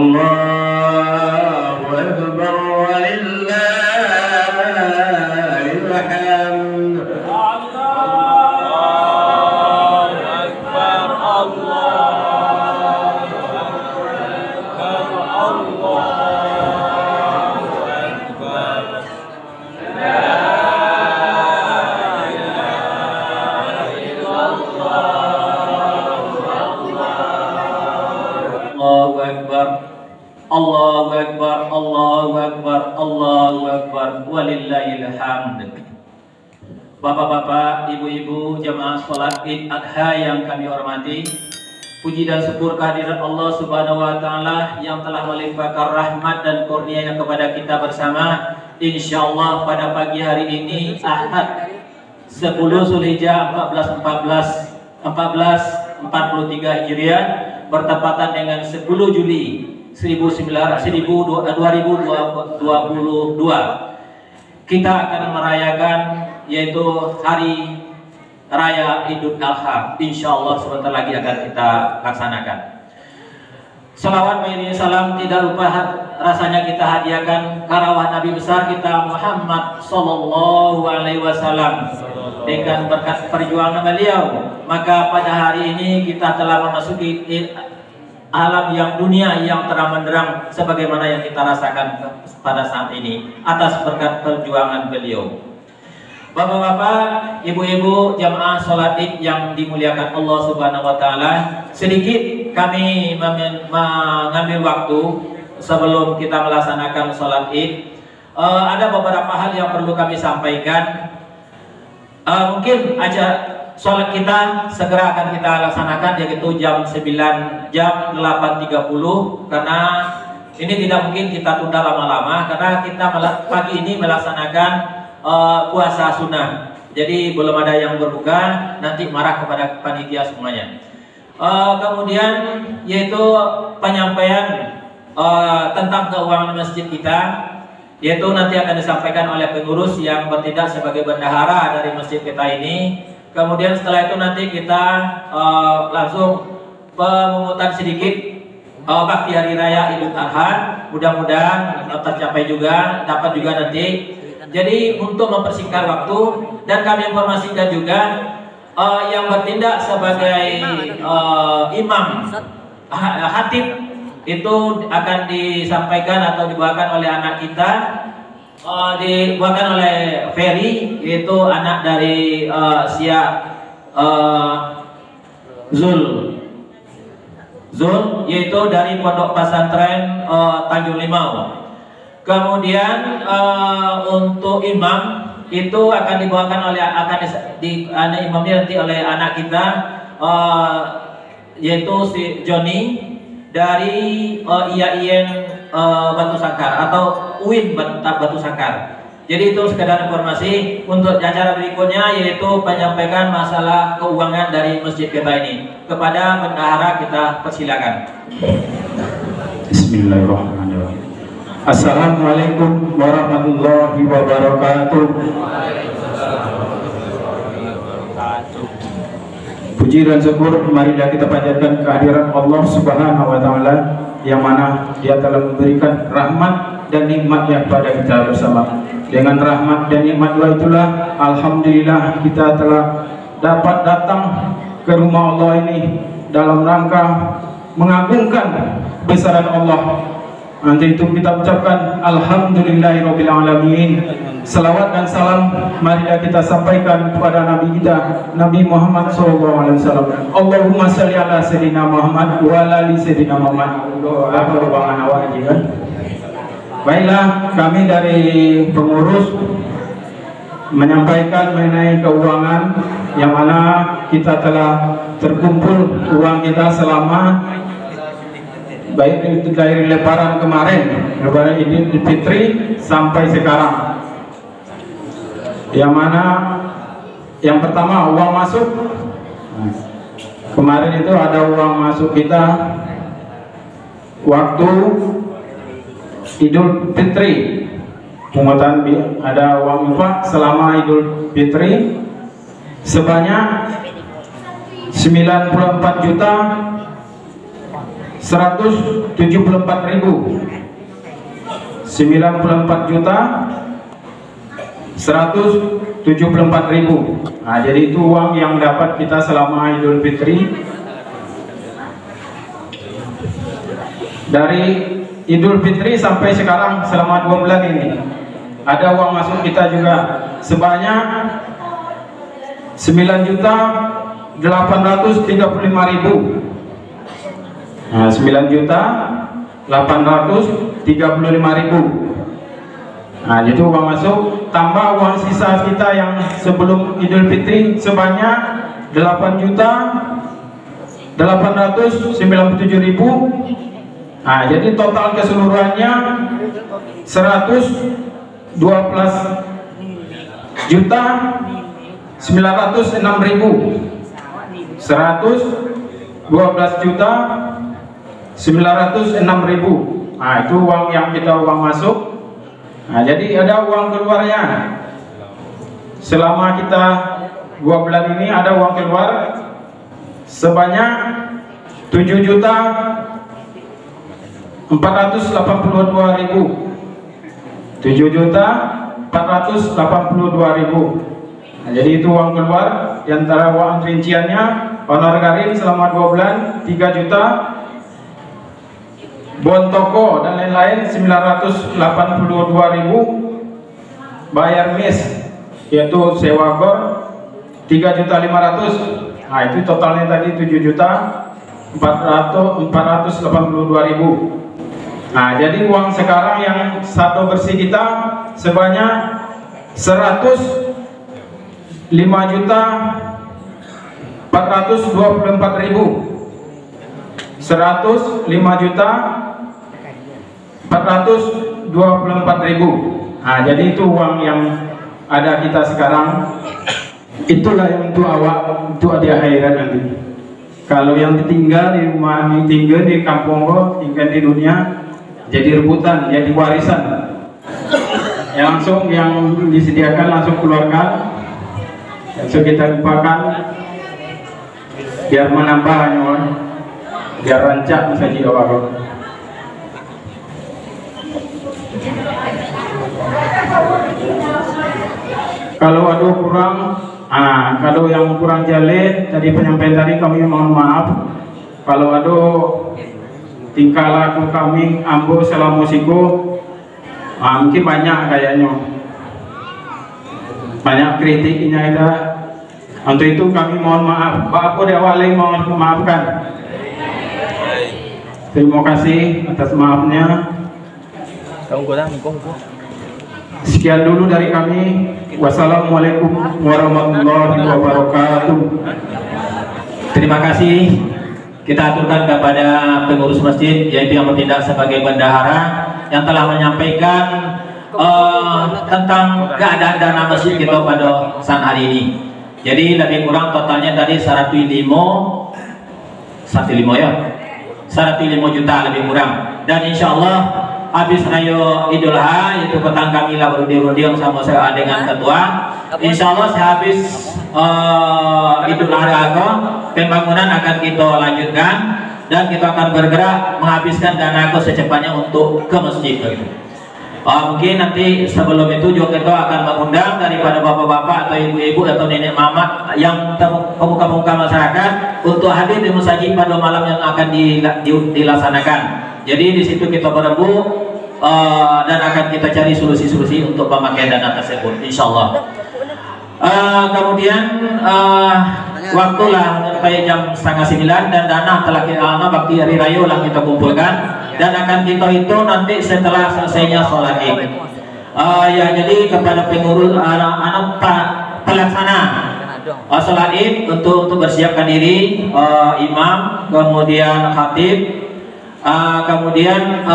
Allahu Akbar walillahil hamd. Allahu Akbar, Allahu Akbar, Allahu Akbar, walillahil hamd. Bapak-bapak, ibu-ibu, jamaah sholat Id Adha yang kami hormati, puji dan syukur kehadirat Allah Subhanahu wa Ta'ala yang telah melimpahkan rahmat dan kurnia-Nya kepada kita bersama. Insyaallah pada pagi hari ini Ahad 10 Zulhijjah 1443 Hijriah bertepatan dengan 10 Juli 2022. Kita akan merayakan yaitu hari raya Idul Adha. Insyaallah sebentar lagi akan kita laksanakan. Salawat mengiringi salam tidak lupa rasanya kita hadiahkan karawah Nabi besar kita Muhammad sallallahu alaihi wasallam. Dengan berkat perjuangan beliau, maka pada hari ini kita telah memasuki alam yang dunia yang terang benderang sebagaimana yang kita rasakan pada saat ini atas berkat perjuangan beliau. Bapak-bapak, ibu-ibu, jamaah sholat Id yang dimuliakan Allah Subhanahu wa Ta'ala, sedikit kami mengambil waktu sebelum kita melaksanakan sholat Id. Ada beberapa hal yang perlu kami sampaikan. Mungkin aja sholat kita segera akan kita laksanakan yaitu jam 8.30 karena ini tidak mungkin kita tunda lama-lama karena kita pagi ini melaksanakan puasa sunnah. Jadi belum ada yang berbuka, nanti marah kepada panitia semuanya. Kemudian yaitu penyampaian tentang keuangan masjid kita, yaitu nanti akan disampaikan oleh pengurus yang bertindak sebagai bendahara dari masjid kita ini. Kemudian setelah itu nanti kita langsung pemungutan sedikit bakti hari raya Idul Adha. Mudah-mudahan tercapai juga, dapat juga nanti. Jadi untuk mempersingkat waktu dan kami informasikan juga yang bertindak sebagai imam khatib itu akan disampaikan atau dibawakan oleh anak kita, dibawakan oleh Ferry, yaitu anak dari Zul, yaitu dari Pondok Pesantren Tanjung Limau. Kemudian untuk imam itu akan dibawakan oleh imamnya nanti oleh anak kita yaitu si Joni dari IAIN Batu Sangkar atau UIN Batu Sangkar. Jadi itu sekedar informasi. Untuk acara berikutnya yaitu menyampaikan masalah keuangan dari masjid kita ini. Kepada bendahara kita persilakan. Bismillahirrahmanirrahim. Assalamualaikum warahmatullahi wabarakatuh. Puji dan syukur marilah kita panjatkan kehadiran Allah Subhanahu wa Ta'ala yang mana Dia telah memberikan rahmat dan nikmatnya pada kita bersama. Dengan rahmat dan nikmat itulah alhamdulillah kita telah dapat datang ke rumah Allah ini dalam rangka mengagungkan besaran Allah. Nanti itu kita ucapkan alhamdulillahirabbil alamin. Selawat dan salam marilah kita sampaikan kepada Nabi kita Nabi Muhammad SAW. Allahumma shalli ala sayyidina Muhammad wa ala ali sayyidina Muhammad. Baiklah, kami dari pengurus menyampaikan mengenai keuangan yang mana kita telah terkumpul uang kita selama baik itu dari lebaran kemarin, lebaran Idul Fitri sampai sekarang. Yang mana yang pertama uang masuk. Kemarin itu ada uang masuk kita waktu Idul Fitri. Pungutan ada uang infak selama Idul Fitri sebanyak 94 juta 174.000, 94 juta 174.000. Nah, jadi itu uang yang dapat kita selama Idul Fitri. Dari Idul Fitri sampai sekarang selama 2 bulan ini ada uang masuk kita juga sebanyak 9.835.000. Nah, 9.835.000. Nah, jadi uang masuk tambah uang sisa kita yang sebelum Idul Fitri sebanyak 8.897.000. Nah, jadi total keseluruhannya 112.906.000. 112.906.000. Nah, itu uang yang kita uang masuk. Nah, jadi ada uang keluarnya. Selama kita 2 bulan ini ada uang keluar sebanyak 7.482.000. 7.482.000. Nah, jadi itu uang keluar. Di antara uang rinciannya honor garin selama 2 bulan 3 juta, bon toko dan lain-lain 982.000, bayar mis yaitu sewa gor 3.500.000. Nah, itu totalnya tadi 7.482.000. Nah, jadi uang sekarang yang saldo bersih kita sebanyak 105.424.000. 105.424.000. Nah, jadi itu uang yang ada kita sekarang. Itulah yang untuk awak, untuk di akhirat nanti. Kalau yang ditinggal di rumah, tinggal di kampung, tinggal di dunia, jadi rebutan, jadi warisan. Langsung yang disediakan langsung keluarkan, langsung kita lupakan, biar menambah nyawa, biar rancak bisa diawal. Kalau ada kurang, kalau yang kurang jale tadi penyampaian tadi kami mohon maaf. Kalau ada tingkah laku kami ambo salah musiko, mungkin banyak kayaknya, banyak kritiknya itu. Untuk itu kami mohon maaf. Pak aku diawali mohon memaafkan. Terima kasih atas maafnya. Sekian dulu dari kami. Wassalamualaikum warahmatullahi wabarakatuh. Terima kasih. Kita aturkan kepada pengurus masjid, yaitu yang bertindak sebagai bendahara, yang telah menyampaikan tentang keadaan dana masjid kita pada saat hari ini. Jadi lebih kurang totalnya tadi 105 ya, 105 juta lebih kurang. Dan insya Allah habis rayo Idul Adha, yaitu petang kami lah berunding-unding sama saya dengan ketua. Insya Allah sehabis Idul Adha pembangunan akan kita lanjutkan dan kita akan bergerak menghabiskan dana secepatnya untuk ke masjid. Mungkin nanti sebelum itu juga kita akan mengundang daripada bapak-bapak atau ibu-ibu atau nenek mama yang pemuka-pemuka masyarakat untuk hadir di masjid pada malam yang akan dilaksanakan. Jadi di situ kita berembuk dan akan kita cari solusi-solusi untuk pemakaian dana tersebut, insya Allah. Kemudian waktu lah sampai jam 8:30 dan dana telah kita bakti hari raya lah kita kumpulkan dan akan kita itu nanti setelah selesainya sholat Id. Ya, jadi kepada pengurus anak pelaksana sholat Id untuk bersiapkan diri, imam, kemudian khatib, kemudian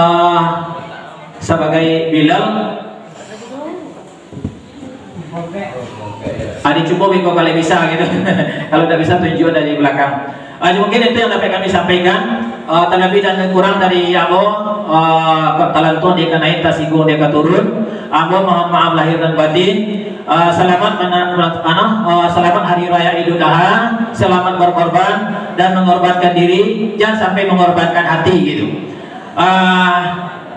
sebagai bilal. Adik cukup kalau kalian bisa gitu. Kalau tidak bisa tunjuk dari belakang. Mungkin itu yang dapat kami sampaikan. Terlebih dan kurang dari Abo talantuan dia naik tasigo dia turun. Abo mohon maaf lahir dan batin. selamat hari raya Idul Adha, selamat berkorban dan mengorbankan diri, jangan sampai mengorbankan hati gitu.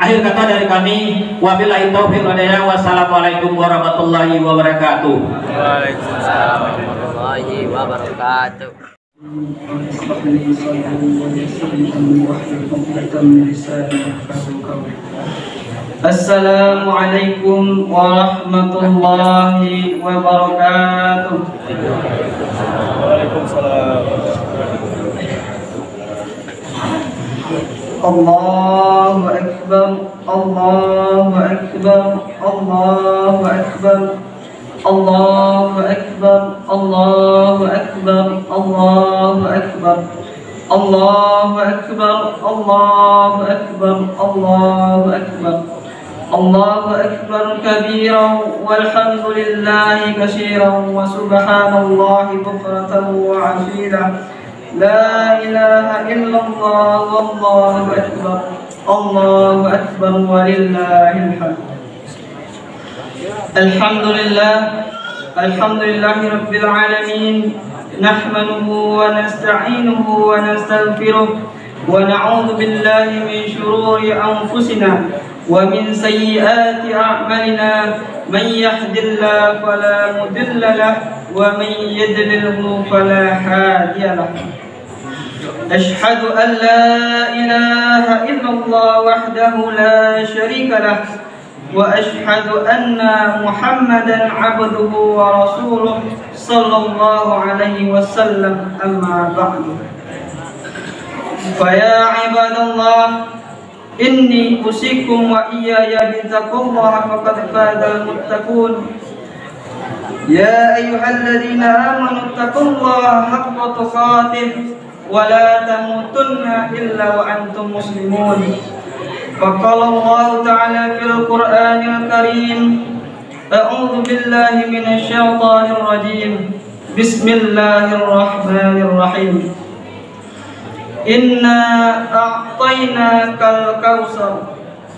Akhir kata dari kami, wabillahi taufiq wal hidayah, wassalamualaikum warahmatullahi wabarakatuh. Waalaikumsalam warahmatullahi wabarakatuh. Assalamualaikum warahmatullahi wabarakatuh. Waalaikumsalam. Allahu Akbar, Allahu Akbar, Allahu Akbar, Allahu Akbar, Allahu Akbar, Allahu Akbar, Allahu Akbar, Allahu Akbar, Allahu Akbar, Allahu Akbar kabiran walhamdulillahi katsiran wa subhanallahi bukratan wa asila. La ilaha illallah wallahu akbar, Allahu akbar walillahil hamd. Alhamdulillah, alhamdulillahi rabbil alamin. Nahmaduhu wa nasta'inuhu wa nastaghfiruh wa na'udzu billahi min shururi anfusina wa min sayyiati a'malina. Man yahdihillahu fala mudilla lahu wa man yudlilhu fala hadiya lahu. أشهد أن لا إله إلا الله وحده لا شريك له وأشهد أن محمدا عبده ورسوله صلى الله عليه وسلم أما بعد فيا عباد الله إني أوصيكم وإياي بتقوى الله فقد فاز المتقون يا أيها الذين آمنوا اتقوا الله حق تقاته ولا تموتن إلا وأنتم مسلمون. فقال الله تعالى في القرآن الكريم أعوذ بالله من الشيطان الرجيم بسم الله الرحمن الرحيم إنا أعطيناك الكوثر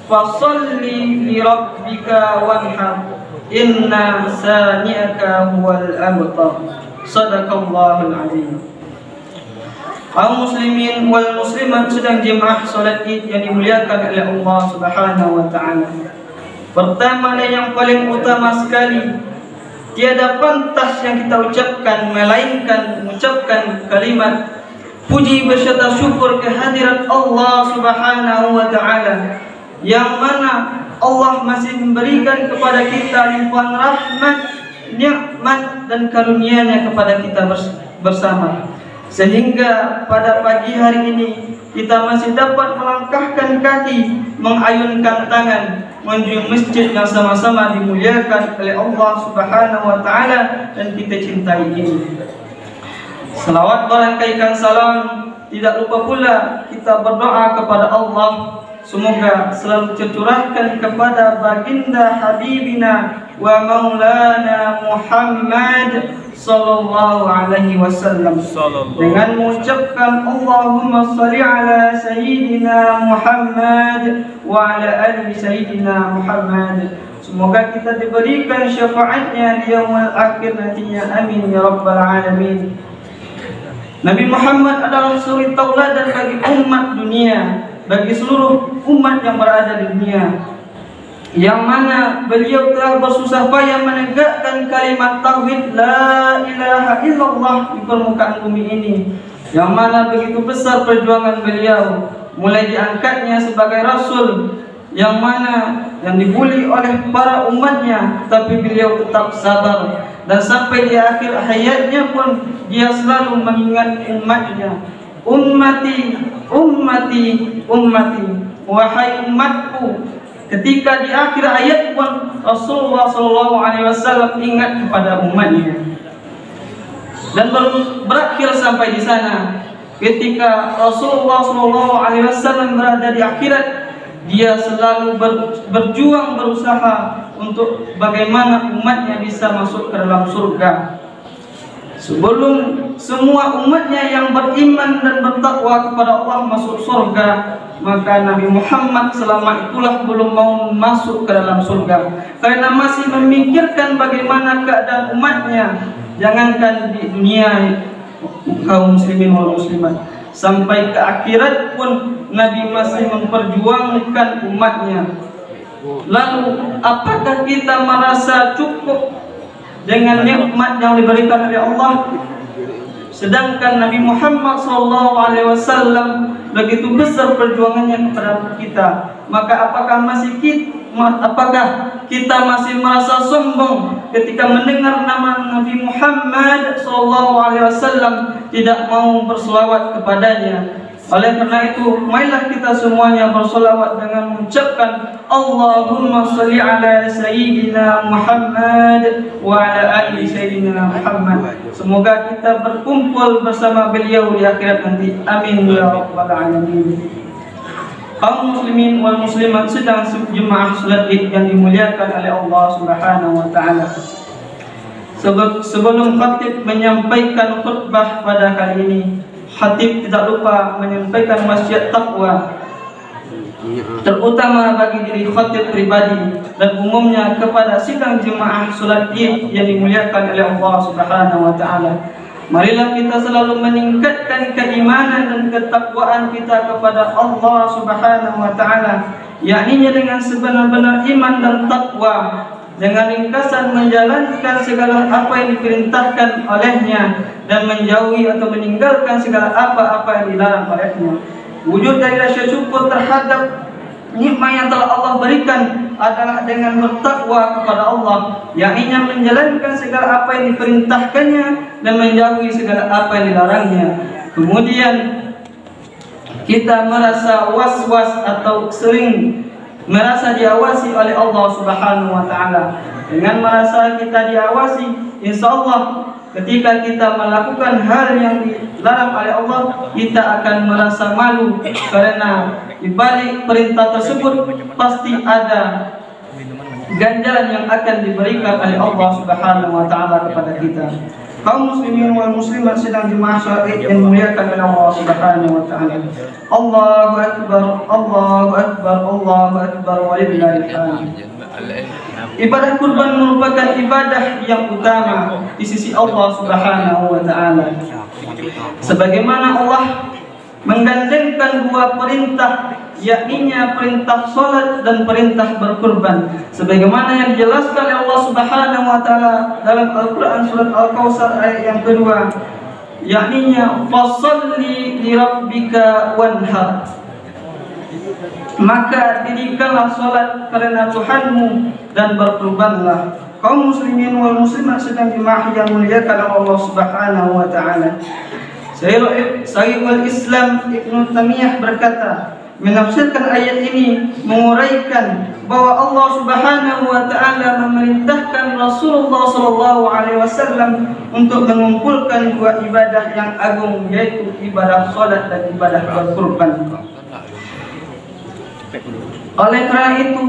فصل لربك وانحر إن شانئك هو الأبتر. صدق الله العظيم. Kaum muslimin wal muslimat sedang jemaah salat Id yang dimuliakan oleh Allah Subhanahu wa taala. Pertama dan yang paling utama sekali, tiada pantas yang kita ucapkan melainkan mengucapkan kalimat puji beserta syukur kehadirat Allah Subhanahu wa taala, yang mana Allah masih memberikan kepada kita limpahan rahmat, nikmat dan karunia-Nya kepada kita bersama. Sehingga pada pagi hari ini kita masih dapat melangkahkan kaki, mengayunkan tangan menuju masjid yang sama-sama dimuliakan oleh Allah Subhanahu wa taala dan kita cintai ini. Selawat berangkaikan salam, tidak lupa pula kita berdoa kepada Allah semoga selalu tercurahkan kepada baginda Habibina wa Maulana Muhammad sallallahu alaihi wasallam dengan mengucapkan Allahumma shalli ala sayyidina Muhammad wa ala ali sayyidina Muhammad. Semoga kita diberikan syafaatnya di yaumul akhir nantinya, amin ya rabbal alamin. Nabi Muhammad adalah suri tauladan bagi umat dunia, bagi seluruh umat yang berada di dunia, yang mana beliau telah bersusah payah menegakkan kalimat tauhid la ilaha illallah di permukaan bumi ini, yang mana begitu besar perjuangan beliau, mulai diangkatnya sebagai rasul, yang mana yang dibuli oleh para umatnya, tapi beliau tetap sabar, dan sampai di akhir hayatnya pun dia selalu mengingat umatnya. Ummati, ummati, ummati, wahai umatku. Ketika di akhir ayat pun Rasulullah SAW ingat kepada umatnya, dan berakhir sampai di sana. Ketika Rasulullah SAW berada di akhirat, dia selalu berjuang, berusaha untuk bagaimana umatnya bisa masuk ke dalam surga. sebelum semua umatnya yang beriman dan bertakwa kepada Allah masuk surga, maka Nabi Muhammad selama itulah belum mau masuk ke dalam surga, karena masih memikirkan bagaimana keadaan umatnya. Jangankan di dunia kaum muslimin wal muslimat, sampai ke akhirat pun Nabi masih memperjuangkan umatnya. Lalu apakah kita merasa cukup dengan nikmat yang diberikan oleh Allah, sedangkan Nabi Muhammad SAW begitu besar perjuangannya kepada kita? Maka apakah kita masih merasa sombong ketika mendengar nama Nabi Muhammad SAW tidak mau berselawat kepadanya? Oleh karena itu, marilah kita semuanya berselawat dengan mengucapkan Allahumma salli ala Sayyidina Muhammad wa ala ali Sayyidina Muhammad. Semoga kita berkumpul bersama beliau di akhirat nanti. Amin ya rabbal alamin. Kaum muslimin wal muslimat sedang jemaah salat Id yang dimuliakan oleh Allah Subhanahu wa taala. Sebelum khatib menyampaikan khutbah pada kali ini, khatib tidak lupa menyampaikan wasiat takwa, terutama bagi diri khatib pribadi dan umumnya kepada sidang jemaah salat Id yang dimuliakan oleh Allah Subhanahu wa taala. Marilah kita selalu meningkatkan keimanan dan ketakwaan kita kepada Allah Subhanahu wa taala, yakni dengan sebenar-benar iman dan takwa, dengan ringkasan menjalankan segala apa yang diperintahkan olehnya dan menjauhi atau meninggalkan segala apa-apa yang dilarang olehnya. Wujud dari rasa syukur terhadap nikmat yang telah Allah berikan adalah dengan bertakwa kepada Allah, yakni menjalankan segala apa yang diperintahkannya dan menjauhi segala apa yang dilarangnya. Kemudian kita merasa was-was atau sering merasa diawasi oleh Allah Subhanahu wa taala. Dengan merasa kita diawasi, insyaallah ketika kita melakukan hal yang dilarang oleh Allah, kita akan merasa malu, karena di balik perintah tersebut pasti ada ganjaran yang akan diberikan oleh Allah Subhanahu wa taala kepada kita. Kaum muslimin wal muslimat sedang jemaah salat Id yang dimuliakan oleh Allah Subhanahu wa taala. Allahu akbar, Allahu akbar, Allahu akbar walillahil hamd. Ibadah kurban merupakan ibadah yang utama di sisi Allah Subhanahu wa taala. Sebagaimana Allah menggandengkan dua perintah, yakni perintah salat dan perintah berkurban, sebagaimana yang dijelaskan oleh Allah Subhanahu wa taala dalam Al-Qur'an surat Al-Kautsar ayat yang kedua, yakni fasholli li rabbika wanhar. Maka dirikanlah salat karena Tuhanmu dan berkurbanlah. Kaum muslimin wal muslimat sedang jemaah yang dimuliakan Allah Subhanahu wa taala. Syekhul Islam Ibnu Taimiyah berkata, menafsirkan ayat ini menguraikan bahwa Allah Subhanahu wa taala memerintahkan Rasulullah SAW untuk mengumpulkan dua ibadah yang agung, yaitu ibadah salat dan ibadah berkurban. Oleh karena itu,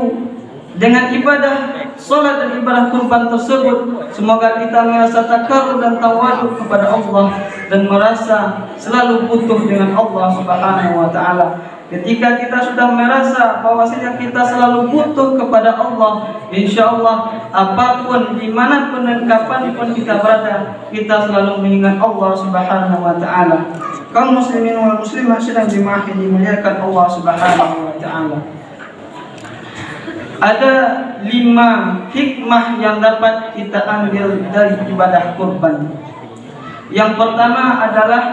dengan ibadah salat dan ibadah kurban tersebut, semoga kita merasa takarrub dan tawaduk kepada Allah dan merasa selalu butuh dengan Allah Subhanahu wa taala. Ketika kita sudah merasa bahwasanya kita selalu butuh kepada Allah, insyaallah apapun, dimanapun dan kapanpun kita berada, kita selalu mengingat Allah Subhanahu wa taala. Kaum muslimin wal muslimat sedang jemaah yang dimuliakan Allah Subhanahu wa taala. Ada 5 hikmah yang dapat kita ambil dari ibadah kurban. Yang pertama adalah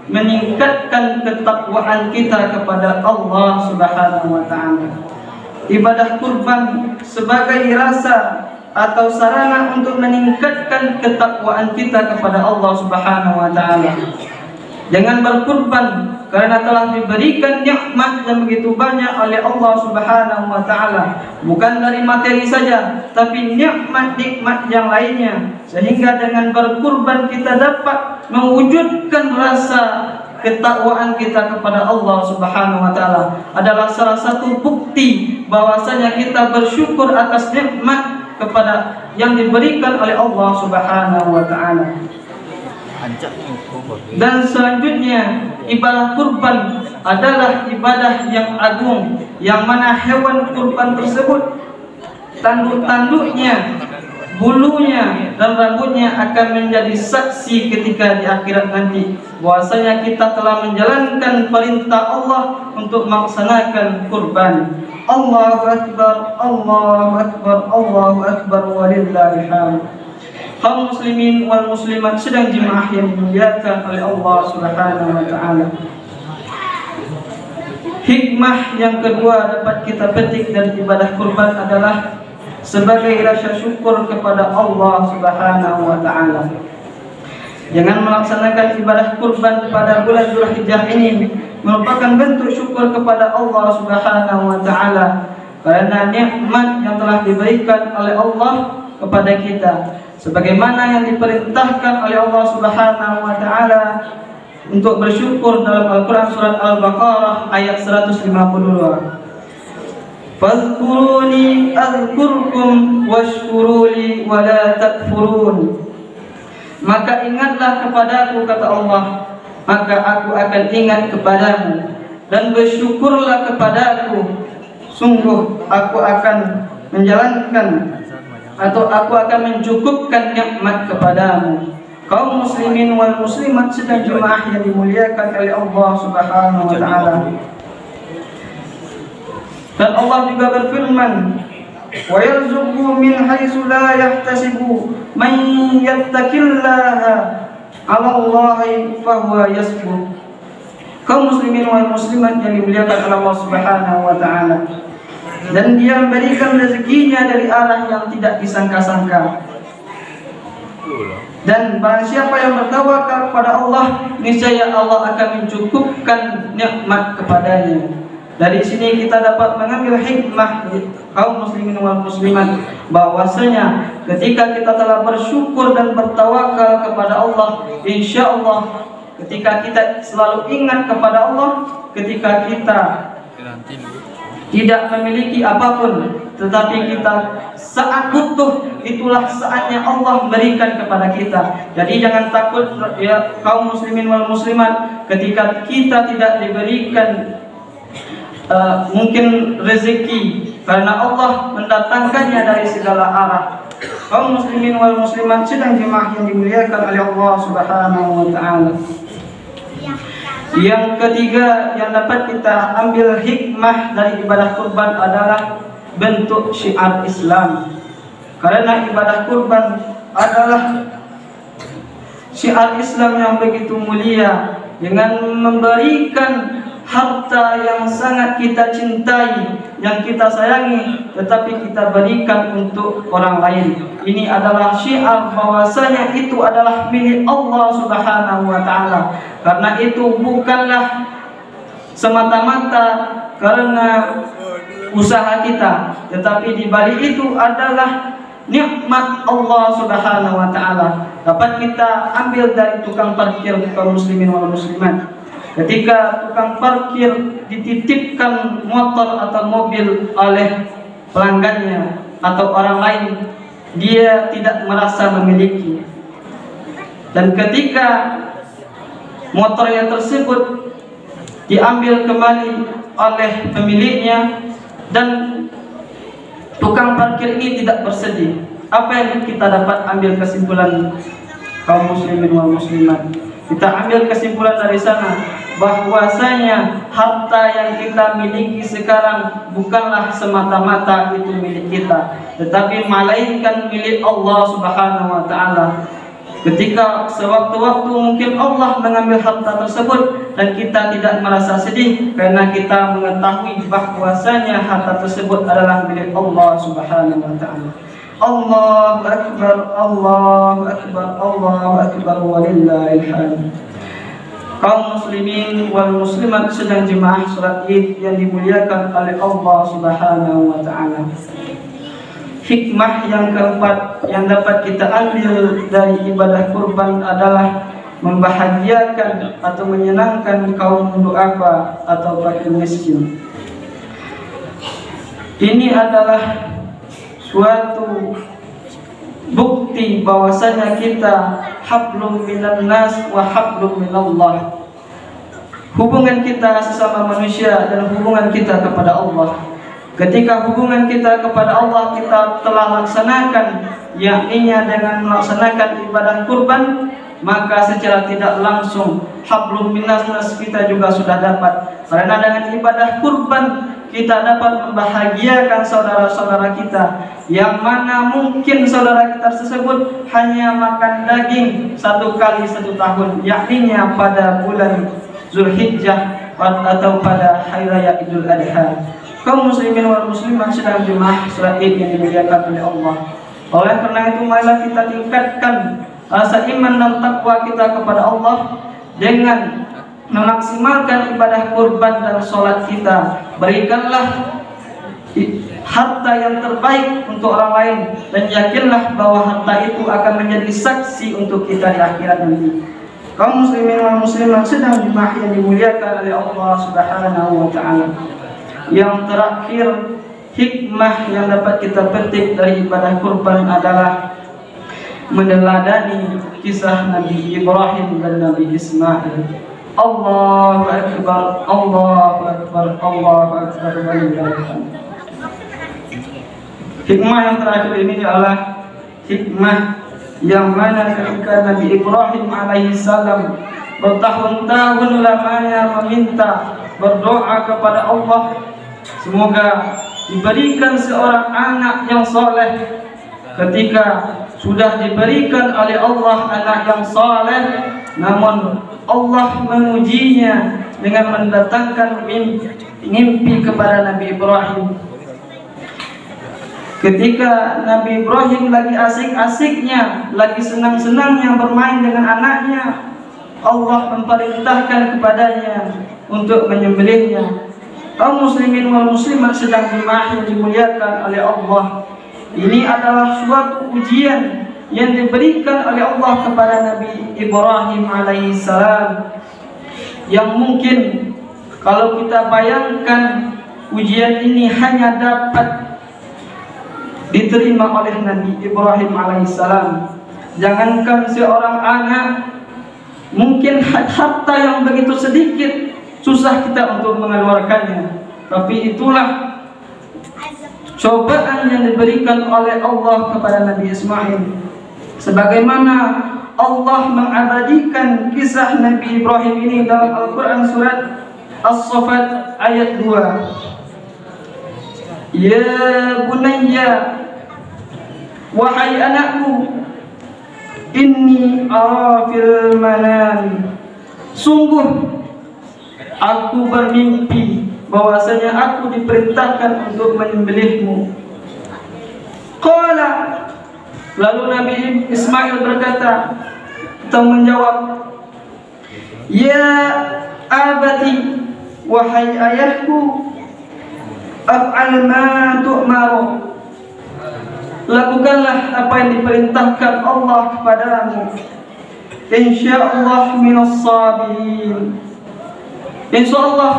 meningkatkan ketakwaan kita kepada Allah Subhanahu wa taala. Ibadah kurban sebagai rasa atau sarana untuk meningkatkan ketakwaan kita kepada Allah Subhanahu wa taala. Dengan berkurban, karena telah diberikan nikmat yang begitu banyak oleh Allah Subhanahu wa taala, bukan dari materi saja, tapi nikmat-nikmat yang lainnya, sehingga dengan berkurban kita dapat mewujudkan rasa ketakwaan kita kepada Allah Subhanahu wa taala. Adalah salah satu bukti bahwasanya kita bersyukur atas nikmat kepada yang diberikan oleh Allah Subhanahu wa taala. Dan selanjutnya ibadah kurban adalah ibadah yang agung, yang mana hewan kurban tersebut tanduk-tanduknya, bulunya dan rambutnya akan menjadi saksi ketika di akhirat nanti bahwasanya kita telah menjalankan perintah Allah untuk melaksanakan kurban. Allahu akbar, Allahu akbar, Allahu akbar walillahil hamd. Kaum muslimin wal muslimat sedang jemaah yang dimuliakan oleh Allah Subhanahu wa taala. Hikmah yang kedua dapat kita petik dari ibadah kurban adalah sebagai rasa syukur kepada Allah Subhanahu wa taala. Dengan melaksanakan ibadah kurban pada bulan Dzulhijjah ini merupakan bentuk syukur kepada Allah Subhanahu wa taala karena nikmat yang telah diberikan oleh Allah kepada kita, sebagaimana yang diperintahkan oleh Allah Subhanahu wa taala untuk bersyukur dalam Al-Qur'an surat Al-Baqarah ayat 152. Fadhkuruni azkurkum washkuruli wa la takfurun. Maka ingatlah kepadaku, kata Allah, maka aku akan ingat kepadamu, dan bersyukurlah kepadaku, sungguh aku akan menjalankan atau aku akan mencukupkan nikmat kepadamu. Kaum muslimin wal muslimat sedang jemaah yang dimuliakan oleh Allah Subhanahu wa taala. Dan Allah juga berfirman, wa yarzuqhu min haitsu la yahtasibu man yattaqillaha 'ala Allahi fa huwa yasbuh. Kaum muslimin wal muslimat yang dimuliakan oleh Allah Subhanahu wa taala, dan Dia memberikan rezekinya dari arah yang tidak disangka-sangka. Dan barang siapa yang bertawakal kepada Allah, niscaya Allah akan mencukupkan nikmat kepadanya. Dari sini kita dapat mengambil hikmah kaum muslimin wal muslimat bahwasanya ketika kita telah bersyukur dan bertawakal kepada Allah, insya Allah ketika kita selalu ingat kepada Allah, ketika kita tidak memiliki apapun, tetapi kita saat butuh, itulah saatnya Allah memberikan kepada kita. Jadi jangan takut ya kaum muslimin wal muslimat, ketika kita tidak diberikan mungkin rezeki, karena Allah mendatangkannya dari segala arah. Kaum muslimin wal muslimat sedang jemaah yang dimuliakan oleh Allah Subhanahu wa taala. Yang ketiga yang dapat kita ambil hikmah dari ibadah kurban adalah bentuk syiar Islam. Karena ibadah kurban adalah syiar Islam yang begitu mulia, dengan memberikan harta yang sangat kita cintai, yang kita sayangi, tetapi kita berikan untuk orang lain. Ini adalah syiar bahwasanya itu adalah milik Allah Subhanahu wa taala. Karena itu bukanlah semata-mata karena usaha kita, tetapi di balik itu adalah nikmat Allah Subhanahu wa taala. Dapat kita ambil dari tukang parkir kaum muslimin wal muslimat. Ketika tukang parkir dititipkan motor atau mobil oleh pelanggannya atau orang lain, dia tidak merasa memiliki. Dan ketika motornya tersebut diambil kembali oleh pemiliknya dan tukang parkir ini tidak bersedih, apa yang kita dapat ambil kesimpulan kaum muslimin wal muslimat? Kita ambil kesimpulan dari sana bahwasanya harta yang kita miliki sekarang bukanlah semata-mata itu milik kita, tetapi melainkan milik Allah Subhanahu wa taala. Ketika sewaktu-waktu mungkin Allah mengambil harta tersebut dan kita tidak merasa sedih karena kita mengetahui bahwasanya harta tersebut adalah milik Allah Subhanahu wa taala. Allahu akbar, Allahu akbar, Allahu akbar walillahil hamd. Kaum muslimin wal muslimat sedang jemaah salat Id yang dimuliakan oleh Allah Subhanahu wa taala. Hikmah yang keempat yang dapat kita ambil dari ibadah kurban adalah membahagiakan atau menyenangkan kaum duafa atau fakir miskin. Ini adalah suatu bukti bahwasanya kita hablum minan nas wa hablum minallah. Hubungan kita sesama manusia dan hubungan kita kepada Allah. Ketika hubungan kita kepada Allah kita telah laksanakan, yakninya dengan melaksanakan ibadah kurban, maka secara tidak langsung hablum minas nas kita juga sudah dapat. Karena dengan ibadah kurban kita dapat membahagiakan saudara-saudara kita, yang mana mungkin saudara kita tersebut hanya makan daging 1 kali 1 tahun, yakninya pada bulan Zulhijjah atau pada hari raya Idul Adha. Kaum muslimin wal muslimat sedang jemaah salat Id yang dimuliakan oleh Allah. Oleh karena itu marilah kita tingkatkan rasa iman dan takwa kita kepada Allah dengan memaksimalkan ibadah kurban dan sholat kita. Berikanlah harta yang terbaik untuk orang lain, dan yakinlah bahwa harta itu akan menjadi saksi untuk kita di akhirat nanti. Kaum muslimin wal muslimat sedang jemaah yang dimuliakan oleh Allah Subhanahu wa taala. Yang terakhir, hikmah yang dapat kita petik dari ibadah kurban adalah meneladani kisah Nabi Ibrahim dan Nabi Ismail. Allahu Akbar, Allahu Akbar, Allahu Akbar. Hikmah yang terakhir ini adalah hikmah yang mana ketika Nabi Ibrahim alaihissalam bertahun-tahun lamanya meminta, berdoa kepada Allah, semoga diberikan seorang anak yang soleh. Ketika sudah diberikan oleh Allah anak yang soleh, namun Allah mengujinya dengan mendatangkan mimpi kepada Nabi Ibrahim. Ketika Nabi Ibrahim lagi asik-asiknya, lagi senang-senangnya bermain dengan anaknya, Allah memerintahkan kepadanya untuk menyembelihnya. Kaum muslimin wal muslimat sedang jemaah yang dimuliakan oleh Allah, ini adalah suatu ujian yang diberikan oleh Allah kepada Nabi Ibrahim alaihissalam, yang mungkin kalau kita bayangkan ujian ini hanya dapat diterima oleh Nabi Ibrahim alaihissalam. Jangankan seorang anak, mungkin harta yang begitu sedikit susah kita untuk mengeluarkannya, tapi itulah cobaan yang diberikan oleh Allah kepada Nabi Ismail. Sebagaimana Allah mengabadikan kisah Nabi Ibrahim ini dalam Al-Quran surat As-Saffat ayat 2. Ya bunayya, wahai anakku, inni ara fil manam, sungguh aku bermimpi bahwasanya aku diperintahkan untuk menyembelihmu. Qala, lalu Nabi Ismail berkata atau menjawab, ya abati, wahai ayahku, af'al ma tu'maru, lakukanlah apa yang diperintahkan Allah kepadamu. Insyaallah minas sabirin, insyaallah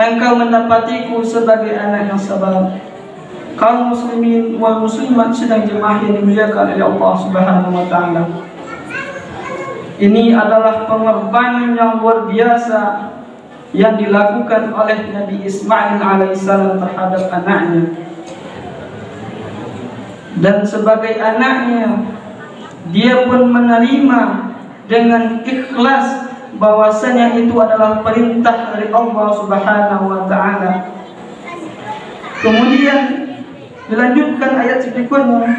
engkau mendapatiku sebagai anak yang sabar. Kaum muslimin wal muslimat sedang jemaah yang dimuliakan oleh Allah Subhanahu wa taala, ini adalah pengorbanan yang luar biasa yang dilakukan oleh Nabi Ismail alaihissalam terhadap anaknya. Dan sebagai anaknya, dia pun menerima dengan ikhlas bahwasanya itu adalah perintah dari Allah Subhanahu wa taala. Kemudian dilanjutkan ayat berikutnya,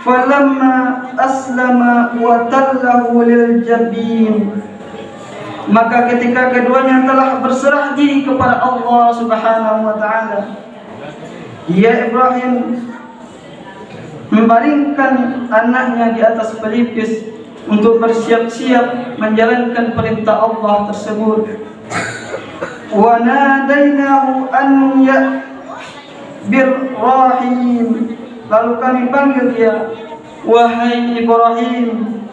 falamma aslama wa tallahu lil jabin, maka ketika keduanya telah berserah diri kepada Allah Subhanahu wa taala, dia Ibrahim membaringkan anaknya di atas pelipis untuk bersiap-siap menjalankan perintah Allah tersebut. Wa nadainahu an ya birrahim, lalu kami panggil dia, wahai Ibrahim,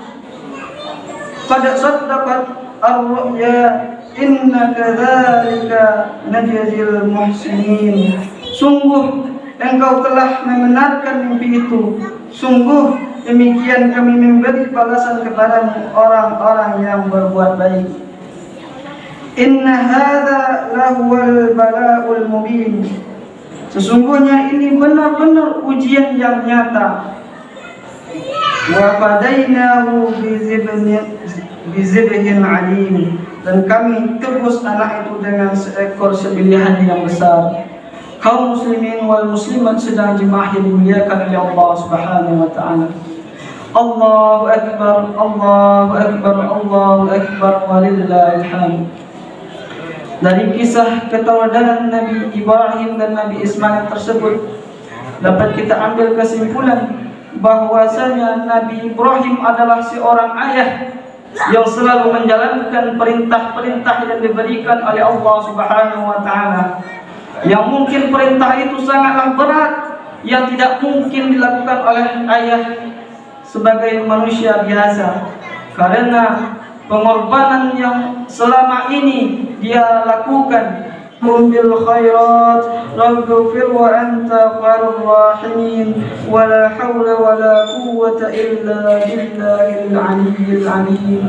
qad saddaqat ar-ru'ya inna kadzalika najzil muhsinin, sungguh engkau telah membenarkan mimpi itu, sungguh demikian kami memberi balasan kepada orang-orang yang berbuat baik. Inna hadza lahuwal bala'ul mubin. Sesungguhnya ini benar-benar ujian yang nyata. Wa fadainahu bizibhin alim. Dan kami tebus anak itu dengan seekor sembelihan yang besar. Kaum muslimin wal muslimat sedang jemaah yang dimuliakan oleh Allah Subhanahu wa taala. Allahu akbar, Allahu akbar, Allahu akbar, walillahil hamd. Dari kisah keteladanan Nabi Ibrahim dan Nabi Ismail tersebut dapat kita ambil kesimpulan bahwasanya Nabi Ibrahim adalah seorang ayah yang selalu menjalankan perintah-perintah yang diberikan oleh Allah Subhanahu wa taala. Yang mungkin perintah itu sangatlah berat, yang tidak mungkin dilakukan oleh ayah sebagai manusia biasa, karena pengorbanan yang selama ini dia lakukan. bil khairat raghfir wa anta khairur rahimin wa la hawla wa la quwwata illa billahil aliyyil alim.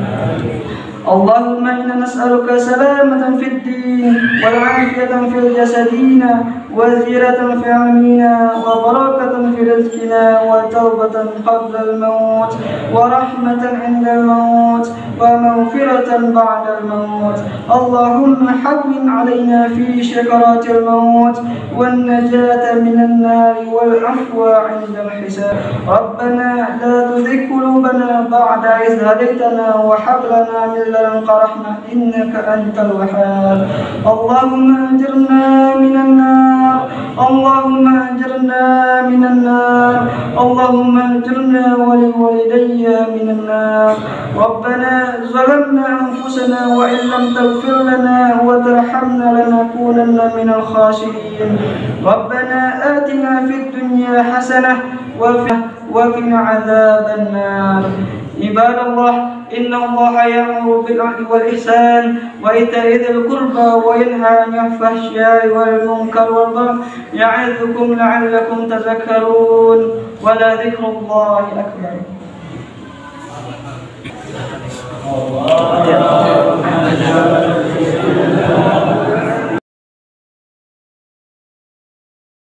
Allahumma inna nas'aluka salamatan fid din wal 'afiyatan fil jasadina wa ziyaratan fi 'ilmina wa barakatan fi rizqina wa tawbatan qabla al-maut wa rahmatan 'inda al-maut wa maghfiratan ba'da al-maut. Allahumma hawwin 'alaina fi shakaratil maut wan najata minan nar wal 'afwa 'inda al-hisab. Rabbana la tuzigh qulubana ba'da idh hadaytana wa hab lana min لنك رحمة إنك أنت الوهاب. اللهم أجرنا من النار، اللهم أجرنا من النار، اللهم أجرنا ولوالدي من النار. ربنا ظلمنا أنفسنا وإن لم تغفر لنا وترحمنا لنكونن من الخاسرين. ربنا آتنا في الدنيا حسنة وقنا عذاب النار. عباد الله، إن الله يأمر بالعدل والإحسان وإيتاء ذي القربى وينهى عن الفحشاء والمنكر والبغي يعظكم لعلكم تذكرون ولذكر الله أكبر.